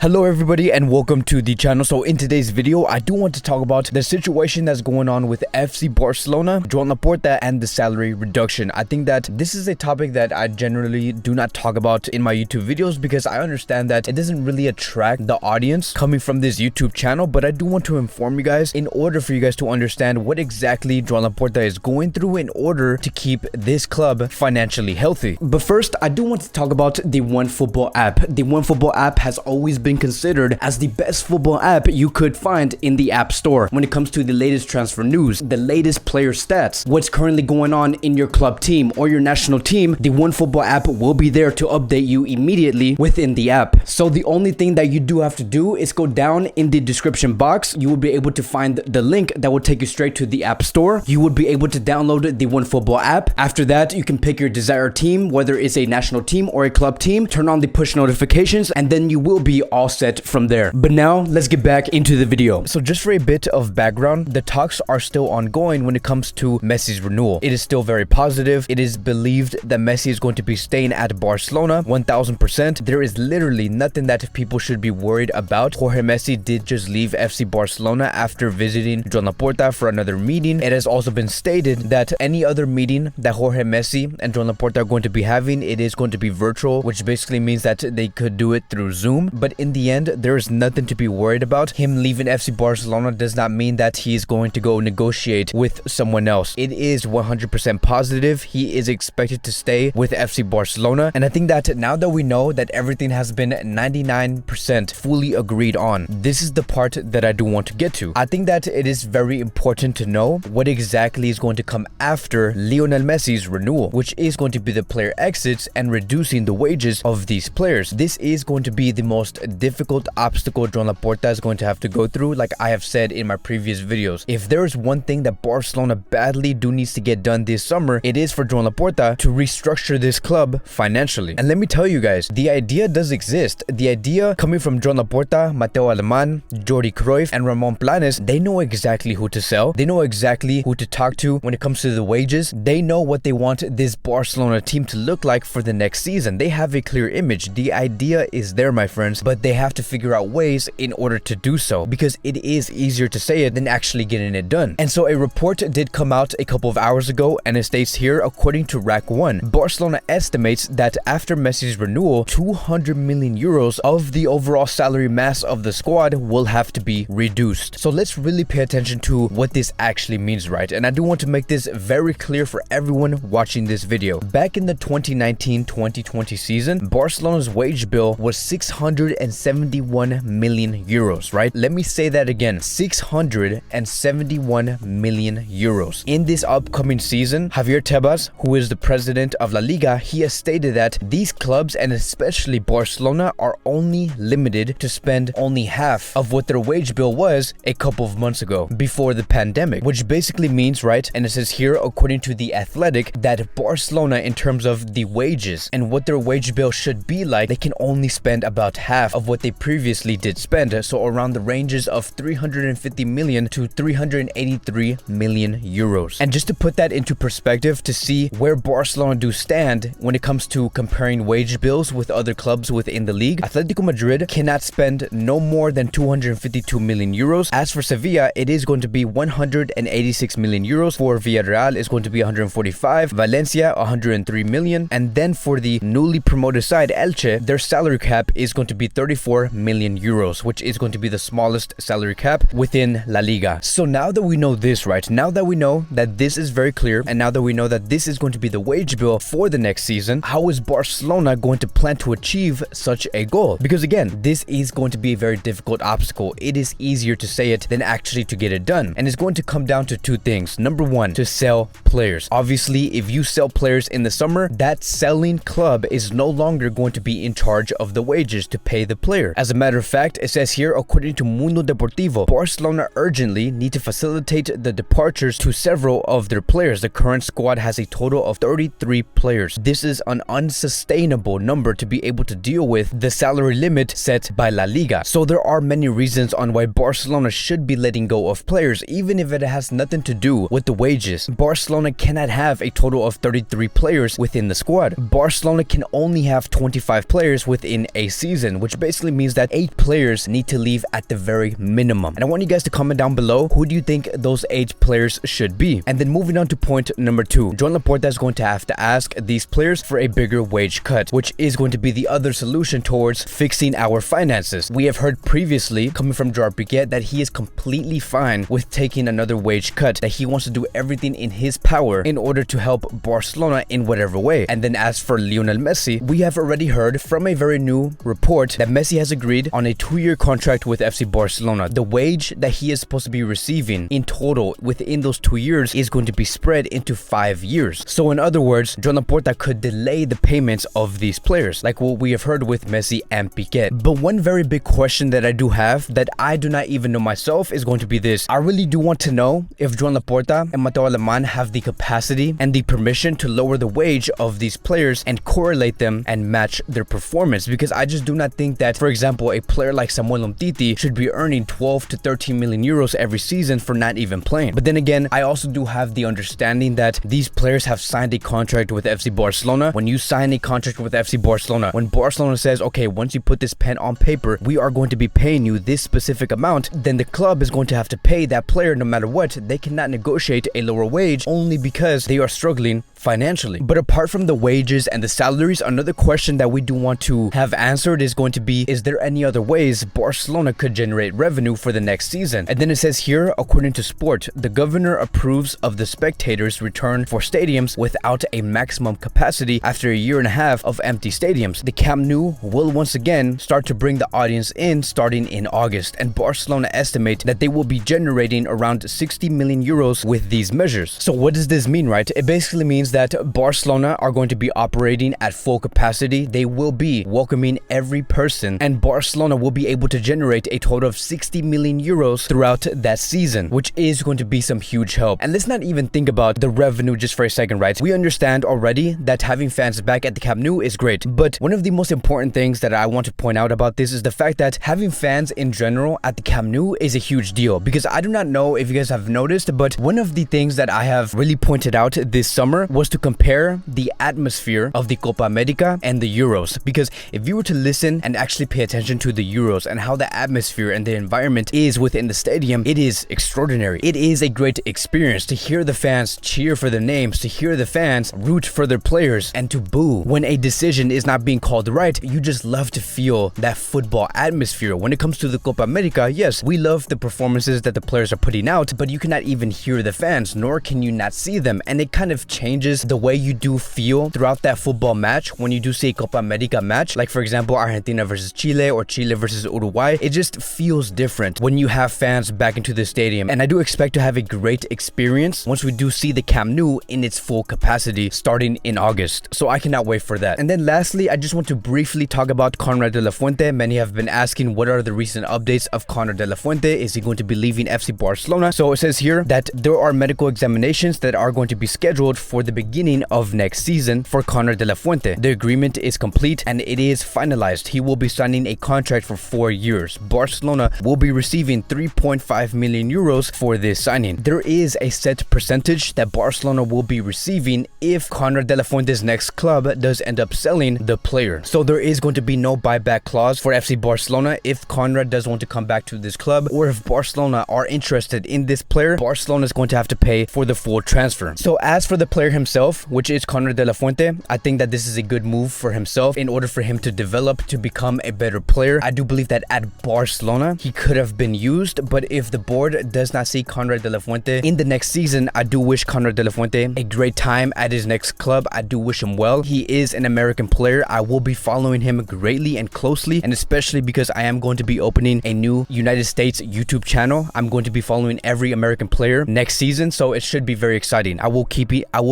Hello everybody and welcome to the channel. So in today's video, I do want to talk about the situation that's going on with FC Barcelona, Joan Laporta, and the salary reduction. I think that this is a topic that I generally do not talk about in my YouTube videos because I understand that it doesn't really attract the audience coming from this YouTube channel, but I do want to inform you guys in order for you guys to understand what exactly Joan Laporta is going through in order to keep this club financially healthy. But first, I do want to talk about the OneFootball app. The OneFootball app has always been considered as the best football app you could find in the App Store when it comes to the latest transfer news, the latest player stats, what's currently going on in your club team or your national team. The OneFootball app will be there to update you immediately within the app. So the only thing that you do have to do is go down in the description box. You will be able to find the link that will take you straight to the App Store. You would be able to download the OneFootball app. After that, you can pick your desired team, whether it's a national team or a club team, turn on the push notifications, and then you will be all set from there. But now let's get back into the video. So just for a bit of background, the talks are still ongoing when it comes to Messi's renewal. It is still very positive. It is believed that Messi is going to be staying at Barcelona 1000%. There is literally nothing that people should be worried about. Jorge Messi did just leave FC Barcelona after visiting Joan Laporta for another meeting. It has also been stated that any other meeting that Jorge Messi and Joan Laporta are going to be having, it is going to be virtual, which basically means that they could do it through Zoom. But in the end, there is nothing to be worried about. Him leaving FC Barcelona does not mean that he is going to go negotiate with someone else. It is 100% positive. He is expected to stay with FC Barcelona. And I think that now that we know that everything has been 99% fully agreed on, this is the part that I do want to get to. I think that it is very important to know what exactly is going to come after Lionel Messi's renewal, which is going to be the player exits and reducing the wages of these players. This is going to be the most difficult obstacle Joan Laporta is going to have to go through, like I have said in my previous videos. If there is one thing that Barcelona badly needs to get done this summer, it is for Joan Laporta to restructure this club financially. And let me tell you guys, the idea does exist. The idea coming from Joan Laporta, Mateo Alemán, Jordi Cruyff, and Ramon Planes, they know exactly who to sell. They know exactly who to talk to when it comes to the wages. They know what they want this Barcelona team to look like for the next season. They have a clear image. The idea is there, my friends, but they have to figure out ways in order to do so, because it is easier to say it than actually getting it done. And so a report did come out a couple of hours ago, and it states here, according to Rack 1, Barcelona estimates that after Messi's renewal, 200 million euros of the overall salary mass of the squad will have to be reduced. So let's really pay attention to what this actually means, right? And I do want to make this very clear for everyone watching this video. Back in the 2019-2020 season, Barcelona's wage bill was 671 million euros, right? Let me say that again, 671 million euros. In this upcoming season, Javier Tebas, who is the president of La Liga, he has stated that these clubs, and especially Barcelona, are only limited to spend only half of what their wage bill was a couple of months ago, before the pandemic, which basically means, right, and it says here, according to The Athletic, that Barcelona, in terms of the wages and what their wage bill should be like, they can only spend about half of what they previously did spend, so around the ranges of 350 million to 383 million euros. And just to put that into perspective, to see where Barcelona do stand when it comes to comparing wage bills with other clubs within the league, Atletico Madrid cannot spend no more than 252 million euros. As for Sevilla, it is going to be 186 million euros. For Villarreal, it's going to be 145, Valencia 103 million, and then for the newly promoted side Elche, their salary cap is going to be 34 million euros, which is going to be the smallest salary cap within La Liga. So now that we know this, right, now that we know that this is very clear, and now that we know that this is going to be the wage bill for the next season, how is Barcelona going to plan to achieve such a goal? Because again, this is going to be a very difficult obstacle. It is easier to say it than actually to get it done. And it's going to come down to two things. Number one, to sell players. Obviously, if you sell players in the summer, that selling club is no longer going to be in charge of the wages to pay the player. As a matter of fact, it says here, according to Mundo Deportivo, Barcelona urgently need to facilitate the departures to several of their players. The current squad has a total of 33 players. This is an unsustainable number to be able to deal with the salary limit set by La Liga. So there are many reasons on why Barcelona should be letting go of players, even if it has nothing to do with the wages. Barcelona cannot have a total of 33 players within the squad. Barcelona can only have 25 players within a season, which basically basically means that 8 players need to leave at the very minimum. And I want you guys to comment down below, who do you think those 8 players should be? And then moving on to point number 2, Joan Laporta is going to have to ask these players for a bigger wage cut, which is going to be the other solution towards fixing our finances. We have heard previously, coming from Joan, that he is completely fine with taking another wage cut, that he wants to do everything in his power in order to help Barcelona in whatever way. And then as for Lionel Messi, we have already heard from a very new report that Messi has agreed on a 2-year contract with FC Barcelona. The wage that he is supposed to be receiving in total within those 2 years is going to be spread into 5 years. So in other words, Joan Laporta could delay the payments of these players, like what we have heard with Messi and Piqué. But one very big question that I do have, that I do not even know myself, is going to be this. I really do want to know if Joan Laporta and Mateo Alemán have the capacity and the permission to lower the wage of these players and correlate them and match their performance, because I just do not think that, for example, a player like Samuel Umtiti should be earning 12 to 13 million euros every season for not even playing. But then again, I also do have the understanding that these players have signed a contract with FC Barcelona. When you sign a contract with FC Barcelona, when Barcelona says, okay, once you put this pen on paper, we are going to be paying you this specific amount, then the club is going to have to pay that player no matter what. They cannot negotiate a lower wage only because they are struggling financially. But apart from the wages and the salaries, another question that we do want to have answered is going to be, is there any other ways Barcelona could generate revenue for the next season? And then it says here, according to Sport, the governor approves of the spectators' return for stadiums without a maximum capacity after a year and a half of empty stadiums. The Camp Nou will once again start to bring the audience in starting in August, and Barcelona estimate that they will be generating around 60 million euros with these measures. So what does this mean, right? It basically means that Barcelona are going to be operating at full capacity. They will be welcoming every person, and Barcelona will be able to generate a total of 60 million euros throughout that season, which is going to be some huge help. And let's not even think about the revenue just for a second, right? We understand already that having fans back at the Camp Nou is great, but one of the most important things that I want to point out about this is the fact that having fans in general at the Camp Nou is a huge deal, because I do not know if you guys have noticed, but one of the things that I have really pointed out this summer was to compare the atmosphere of the Copa America and the Euros. Because if you were to listen and actually pay attention to the Euros and how the atmosphere and the environment is within the stadium, it is extraordinary. It is a great experience to hear the fans cheer for their names, to hear the fans root for their players, and to boo when a decision is not being called right. You just love to feel that football atmosphere. When it comes to the Copa America, yes, we love the performances that the players are putting out, but you cannot even hear the fans, nor can you not see them. And it kind of changes the way you do feel throughout that football match when you do see a Copa America match, like for example Argentina versus Chile or Chile versus Uruguay. It just feels different when you have fans back into the stadium, and I do expect to have a great experience once we do see the Camp Nou in its full capacity starting in August. So I cannot wait for that. And then lastly, I just want to briefly talk about Konrad de la Fuente. Many have been asking, what are the recent updates of Konrad de la Fuente? Is he going to be leaving FC Barcelona? So it says here that there are medical examinations that are going to be scheduled for the beginning of next season for Konrad de la Fuente. The agreement is complete and it is finalized. He will be signing a contract for 4 years. Barcelona will be receiving 3.5 million euros for this signing. There is a set percentage that Barcelona will be receiving if Konrad de la Fuente's next club does end up selling the player. So there is going to be no buyback clause for FC Barcelona if Konrad does want to come back to this club, or if Barcelona are interested in this player, Barcelona is going to have to pay for the full transfer. So as for the player himself, which is Konrad de la Fuente, I think that this is a good move for himself in order for him to develop to become a better player. I do believe that at Barcelona he could have been used, but if the board does not see Konrad de la Fuente in the next season, I do wish Konrad de la Fuente a great time at his next club. I do wish him well. He is an American player. I will be following him greatly and closely, and especially because I am going to be opening a new United States YouTube channel. I'm going to be following every American player next season, so it should be very exciting. I will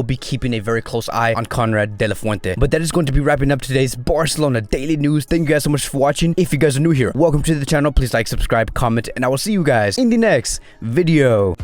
be keeping a very close eye on Konrad de la Fuente. But that is going to be wrapping up today's Barcelona daily news. Thank you guys so much for watching. If you guys are new here, welcome to the channel. Please like, subscribe, comment, and I will see you guys in the next video.